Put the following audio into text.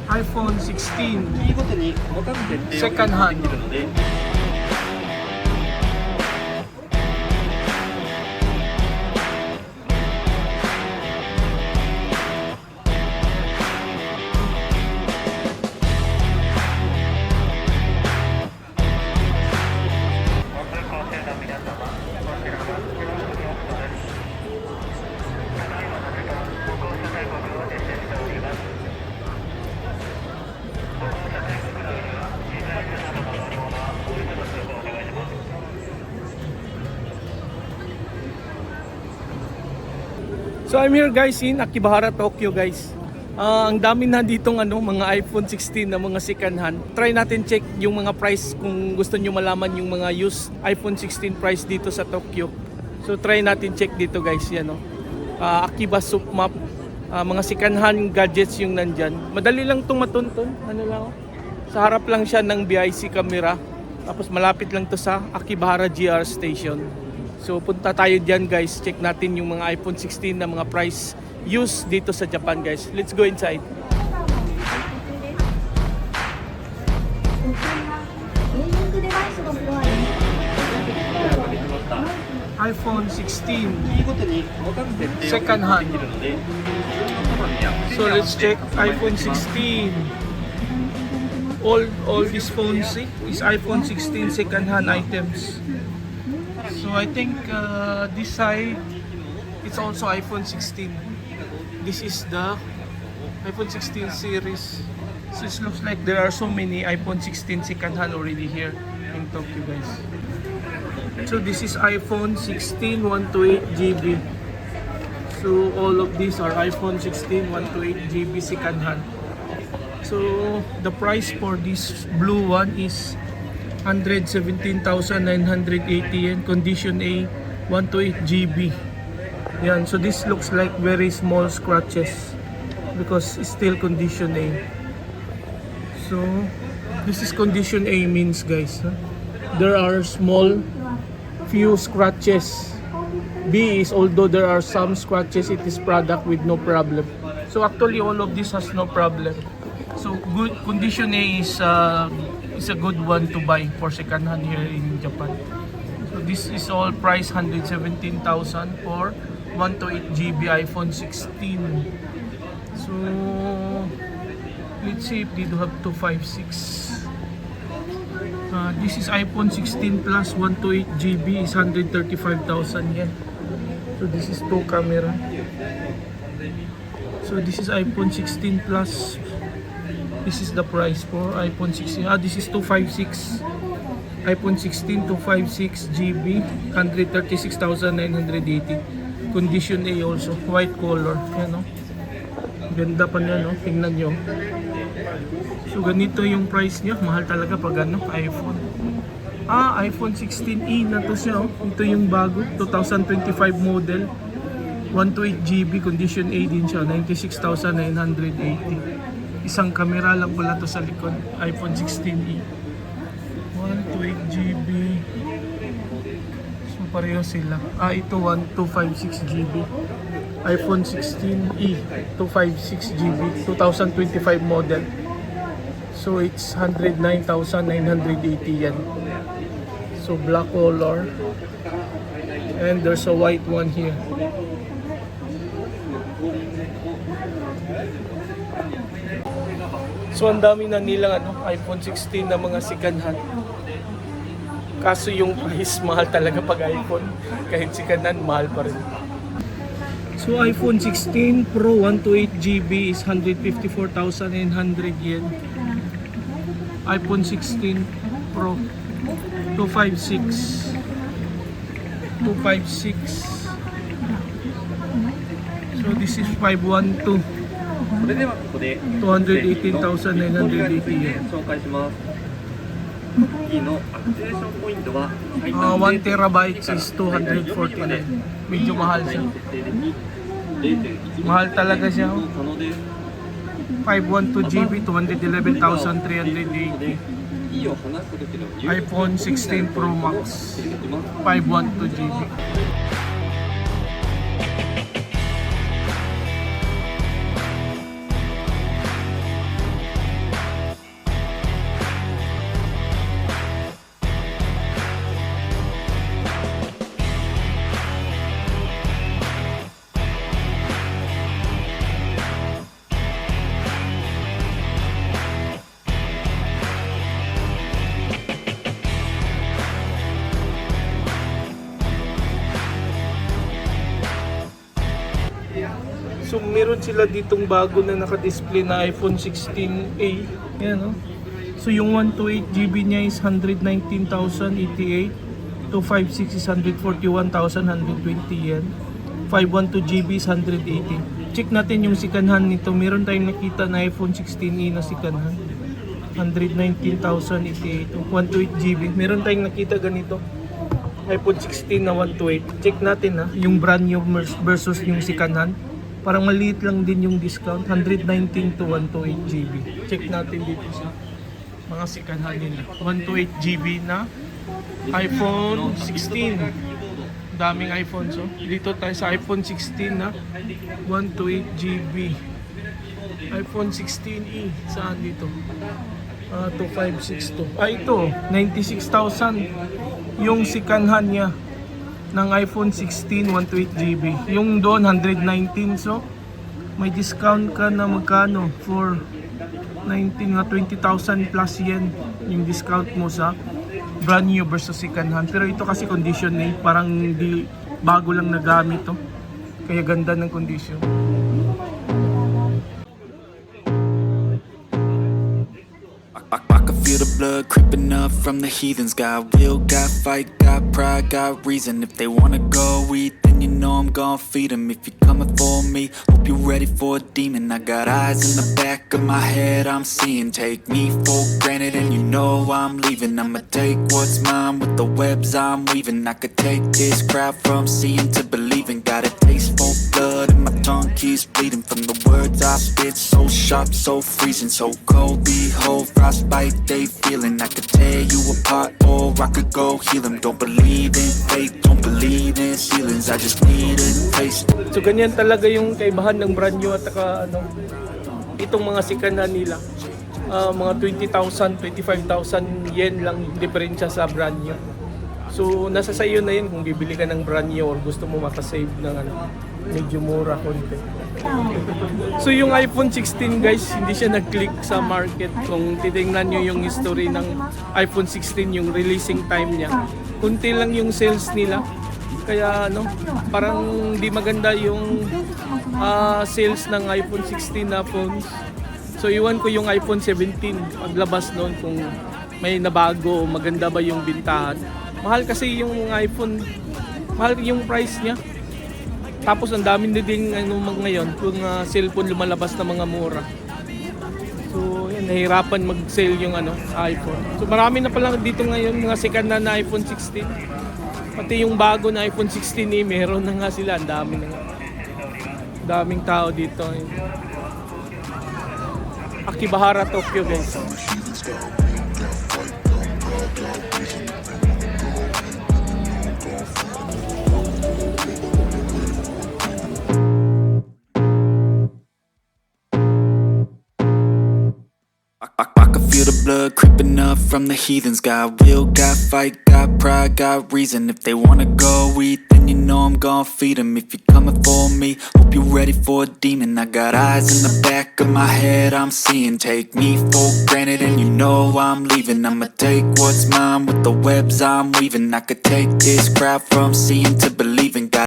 iPhone 16 second hand. So I'm here guys in Akibahara, Tokyo guys. Ang dami na ditong mga iPhone 16 na mga second hand. Try natin check yung mga price kung gusto nyo malaman yung mga used iPhone 16 price dito sa Tokyo. So try natin check dito guys, yan Akiba Soup Map. Mga second hand gadgets yung nandyan. Madali lang itong matuntun. Sa harap lang siya ng BIC camera. Tapos malapit lang to sa Akibahara GR Station. So punta tayo dyan guys, check natin yung mga iPhone 16 na mga price used dito sa Japan guys. Let's go inside. iPhone 16 second hand. So let's check iPhone 16. All these phones is iPhone 16 second hand items. So I think this side it's also iPhone 16. This is the iPhone 16 series. So it looks like there are so many iPhone 16 second hand already here in Tokyo guys. So this is iPhone 16 128GB. So all of these are iPhone 16 128GB second hand. So the price for this blue one is 117,980 yen, condition A, 128GB. Yan, so this looks like very small scratches because it's still condition A. So this is condition A means guys, there are small few scratches. B is although there are some scratches, it is product with no problem. So actually all of this has no problem. So good condition A is a good one to buy for second hand here in Japan. So this is all price 117,000 for 128GB iPhone 16. So let's see if they do have 256. This is iPhone 16 plus 128GB is 135,000 yen. So this is 2 camera. So this is iPhone 16 plus. This is the price for iPhone 16. This is 256. iPhone 16 256GB, 136,980. Condition A also, white color. Yan Ganda pa niya tingnan nyo. So ganito yung price niya. Mahal talaga pag iPhone. iPhone 16e na to siya. Ito yung bago, 2025 model. 128GB, condition A din siya, 96,980. Isang camera lang pala to sa likod, iPhone 16e. 128GB. So pareho sila. Ito 1256GB. iPhone 16e, 256GB, 2025 model. So it's 109,980 yen. So black color. And there's a white one here. So ang dami na nilang iPhone 16 na mga second hand. Kaso yung price mahal talaga pag iPhone. Kahit second hand, mahal pa rin. So iPhone 16 Pro 128GB is 154,900 yen. iPhone 16 Pro 256. So this is 512. 218,980 yen. 1 terabytes is 249. Medyo mahal siya. Mahal talaga siya. 512GB, 211,380. iPhone 16 Pro Max, 512GB. So meron sila ditong bago na naka-display na iPhone 16A. Yan, no? So yung 128GB niya is 119,088. 256 is 141,120 yen. 512GB is 180. Check natin yung sikanhan nito. Meron tayong nakita na iPhone 16e na sikanhan. 119,088. 128GB. Meron tayong nakita ganito. iPhone 16 na 128. Check natin ha. Yung brand new versus yung sikanhan. Parang maliit lang din yung discount. 119 to 128GB. Check natin dito sa mga sikanhan nila. 128GB na iPhone 16. Daming iPhone. So, dito tayo sa iPhone 16 na 128GB. iPhone 16e. Saan dito? 2562. Ito. 96,000. Yung sikanhan niya ng iPhone 16 128GB. Yung doon 119. So, may discount ka na magkano for 19 na 20,000 plus yen yung discount mo sa brand new versus second hand. Pero ito kasi condition eh, parang di bago lang nagamit to. Kaya ganda ng condition. I can feel the blood creeping up from the heathens. Got will, got fight, got pride, got reason. If they wanna go eat, then you know I'm gon' feed them. If you're coming for me, hope you're ready for a demon. I got eyes in the back of my head, I'm seeing. Take me for granted and you know I'm leaving. I'ma take what's mine with the webs I'm weaving. I could take this crowd from seeing to believing. Got a taste for blood and my tongue keeps bleeding. From the words I spit, so sharp, so freezing. So cold, behold, frostbite they feeling. I could tear you apart or I could go heal them. Don't believe in fate, don't believe in ceilings. I just need a taste. So ganyan talaga yung kaibahan ng brand new at saka itong mga sikanhan nila. Mga 20,000, 25,000 yen lang diferensya sa brand new. So nasa sa iyo na yun kung bibili ka ng brand new or gusto mo makasave ng medyo mura konti. So yung iPhone 16 guys, hindi siya nag-click sa market. Kung titingnan nyo yung history ng iPhone 16, yung releasing time niya, kunti lang yung sales nila. Kaya parang di maganda yung sales ng iPhone 16 na phones. So iwan ko yung iPhone 17 paglabas noon kung may nabago, maganda ba yung bintahan. Mahal kasi yung iPhone, mahal yung price niya. Tapos ang dami na din ngayon kung cellphone lumalabas na mga mura. So yan, nahirapan mag-sale yung iPhone. So marami na pala dito ngayon mga second na iPhone 16. Pati yung bago na iPhone 16 meron na nga sila. Ang dami na nga. Daming tao dito. Akibahara, Tokyo guys. I can feel the blood creeping up from the heathens. Got will, got fight, got pride, got reason. If they wanna go eat, then you know I'm gon' feed them. If you're coming for me, hope you're ready for a demon. I got eyes in the back of my head, I'm seeing. Take me for granted and you know I'm leaving. I'ma take what's mine with the webs I'm weaving. I could take this crowd from seeing to believing.